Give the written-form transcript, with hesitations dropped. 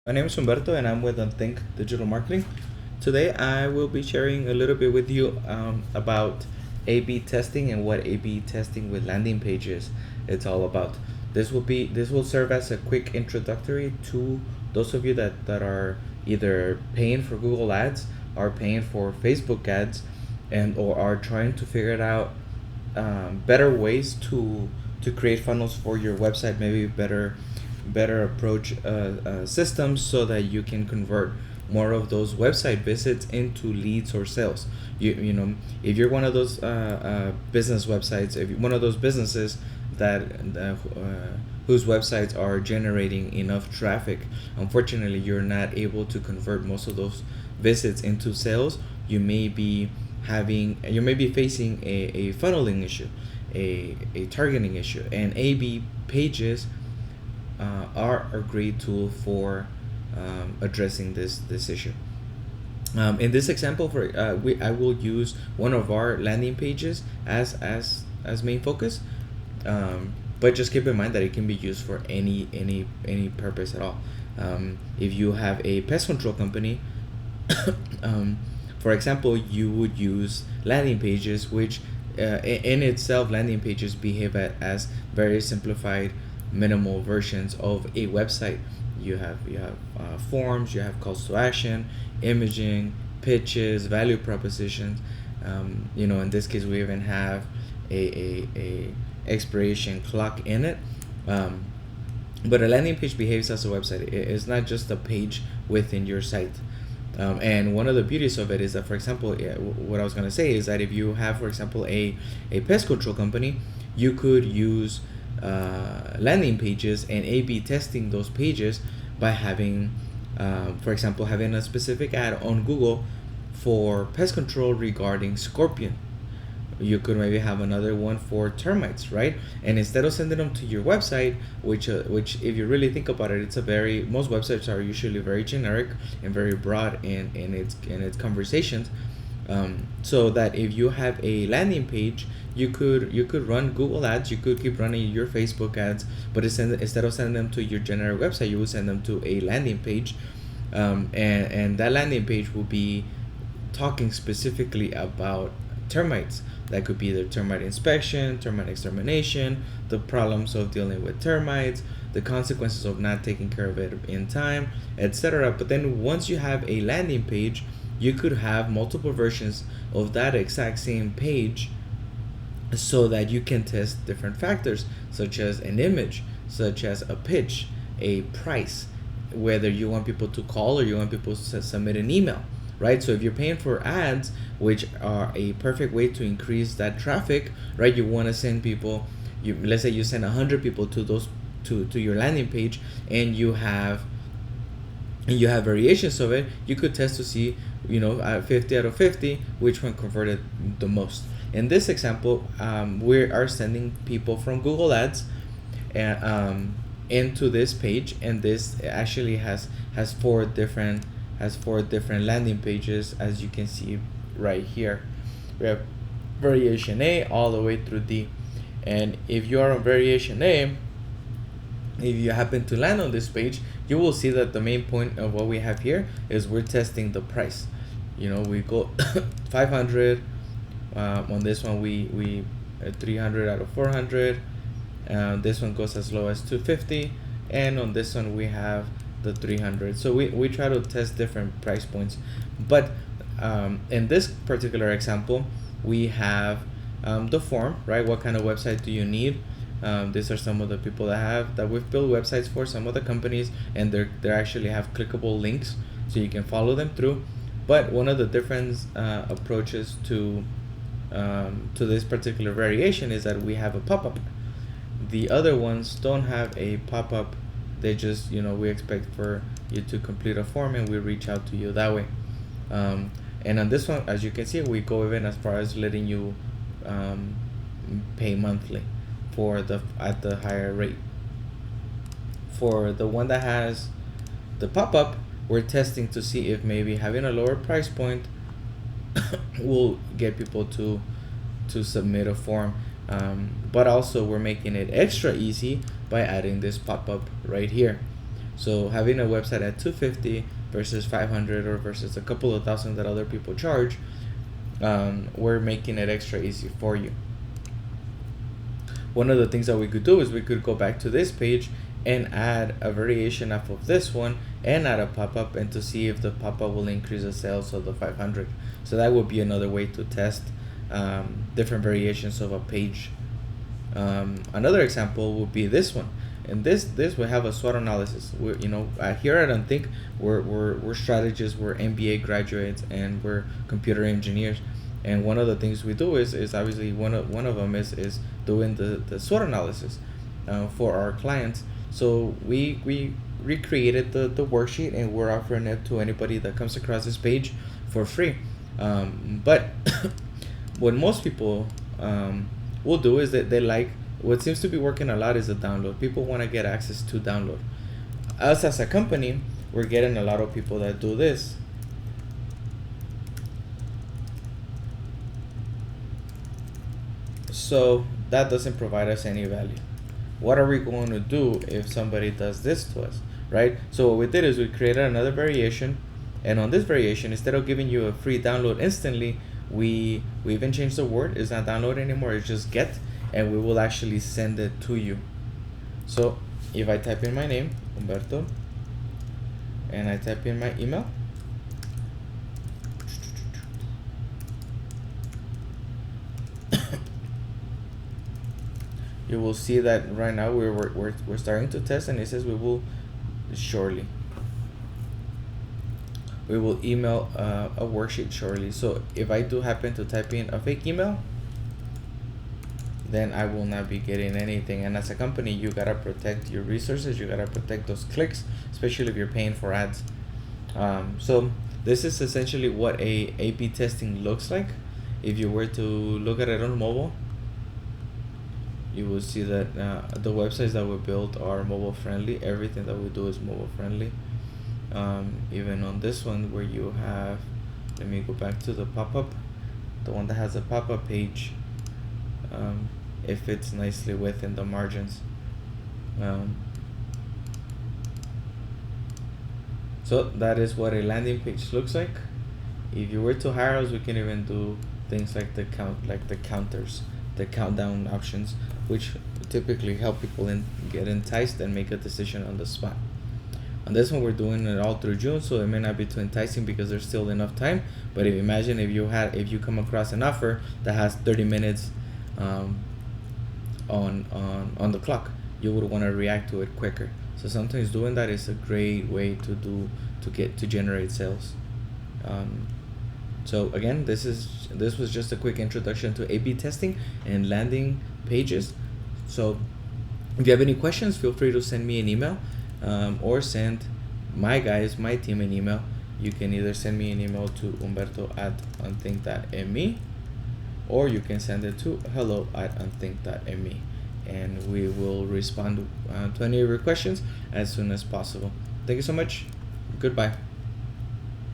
My name is Humberto and I'm with Think Digital Marketing. Today I will be sharing a little bit with you about A/B testing and what A/B testing with landing pages it's all about. This will serve as a quick introductory to those of you that are either paying for Google Ads or paying for Facebook ads and or are trying to figure it out better ways to create funnels for your website, maybe better approach systems so that you can convert more of those website visits into leads or sales. You know, if you're one of those business websites, if you're one of those businesses that whose websites are generating enough traffic, unfortunately you're not able to convert most of those visits into sales. You may be facing a funneling issue, a targeting issue, and A/B pages are a great tool for addressing this issue. In this example, I will use one of our landing pages as main focus, but just keep in mind that it can be used for any purpose at all. If you have a pest control company, for example, you would use landing pages, which in itself, landing pages behave as very simplified, minimal versions of a website. You have forms, you have calls to action, imaging, pitches, value propositions. In this case, we even have a expiration clock in it. But a landing page behaves as a website. It's not just a page within your site. And one of the beauties of it is that, for example, what I was going to say is that if you have, for example, a pest control company, you could use landing pages and A/B testing those pages by having, for example, having a specific ad on Google for pest control regarding scorpion. You could maybe have another one for termites, right? And instead of sending them to your website, which if you really think about it, most websites are usually very generic and very broad in its conversations. So that if you have a landing page, you could run Google ads, you could keep running your Facebook ads, but instead of sending them to your generic website, you would send them to a landing page, and that landing page will be talking specifically about termites. That could be the termite inspection, termite extermination, the problems of dealing with termites, the consequences of not taking care of it in time, etc. But then once you have a landing page, you could have multiple versions of that exact same page so that you can test different factors, such as an image, such as a pitch, a price, whether you want people to call or you want people to submit an email, right? So if you're paying for ads, which are a perfect way to increase that traffic, right? You want to send people, let's say you send 100 people to your landing page, and you have variations of it. You could test to see, 50 out of 50, which one converted the most. In this example, we are sending people from Google Ads into this page, and this actually has four different landing pages, as you can see right here. We have variation A all the way through D, and if you are on variation A, if you happen to land on this page, you will see that the main point of what we have here is we're testing the price. We go 500. On this one, we 300 out of 400. This one goes as low as 250, and on this one we have the 300. So we try to test different price points, but in this particular example, we have the form, right? What kind of website do you need? These are some of the people that we've built websites for, some of the companies, and they actually have clickable links so you can follow them through. But one of the different approaches to this particular variation is that we have a pop-up. The other ones don't have a pop-up. They just, we expect for you to complete a form, and we reach out to you that way. And on this one, as you can see, we go even as far as letting you pay monthly at the higher rate. For the one that has the pop-up, we're testing to see if maybe having a lower price point will get people to submit a form. But also we're making it extra easy by adding this pop-up right here. So having a website at 250 versus 500 or versus a couple of thousand that other people charge, we're making it extra easy for you. One of the things that we could do is we could go back to this page and add a variation off of this one and add a pop-up, and to see if the pop-up will increase the sales of the 500. So that would be another way to test different variations of a page. Another example would be this one. And this we have a SWOT analysis. We're, here at Unthink, we're strategists, we're MBA graduates, and we're computer engineers. And one of the things we do is obviously one of them is doing the SWOT analysis for our clients. So we recreated the worksheet, and we're offering it to anybody that comes across this page for free. But what most people will do is that they like, what seems to be working a lot is the download. People want to get access to download. Us as a company, we're getting a lot of people that do this. So that doesn't provide us any value. What are we going to do if somebody does this to us, right? So what we did is we created another variation, and on this variation, instead of giving you a free download instantly, we even changed the word. It's not download anymore, it's just get, and we will actually send it to you. So if I type in my name, Humberto, and I type in my email, you will see that right now we're starting to test, and it says we will shortly. We will email a worksheet shortly. So if I do happen to type in a fake email, then I will not be getting anything. And as a company, you gotta protect your resources. You gotta protect those clicks, especially if you're paying for ads. So this is essentially what a A/B testing looks like. If you were to look at it on mobile, you will see that the websites that we build are mobile friendly. Everything that we do is mobile friendly. Even on this one where you have, let me go back to the pop-up, the one that has a pop-up page, it fits nicely within the margins. So that is what a landing page looks like. If you were to hire us, we can even do things like the counters, the countdown options, which typically help people get enticed and make a decision on the spot. On this one, we're doing it all through June, so it may not be too enticing because there's still enough time. But imagine if you come across an offer that has 30 minutes on the clock, you would want to react to it quicker. So sometimes doing that is a great way to generate sales. So again, this was just a quick introduction to A/B testing and landing pages. So if you have any questions, feel free to send me an email, or send my team an email. You can either send me an email to humberto@unthink.me, or you can send it to hello@unthink.me, and we will respond to any of your questions as soon as possible. Thank you so much. Goodbye.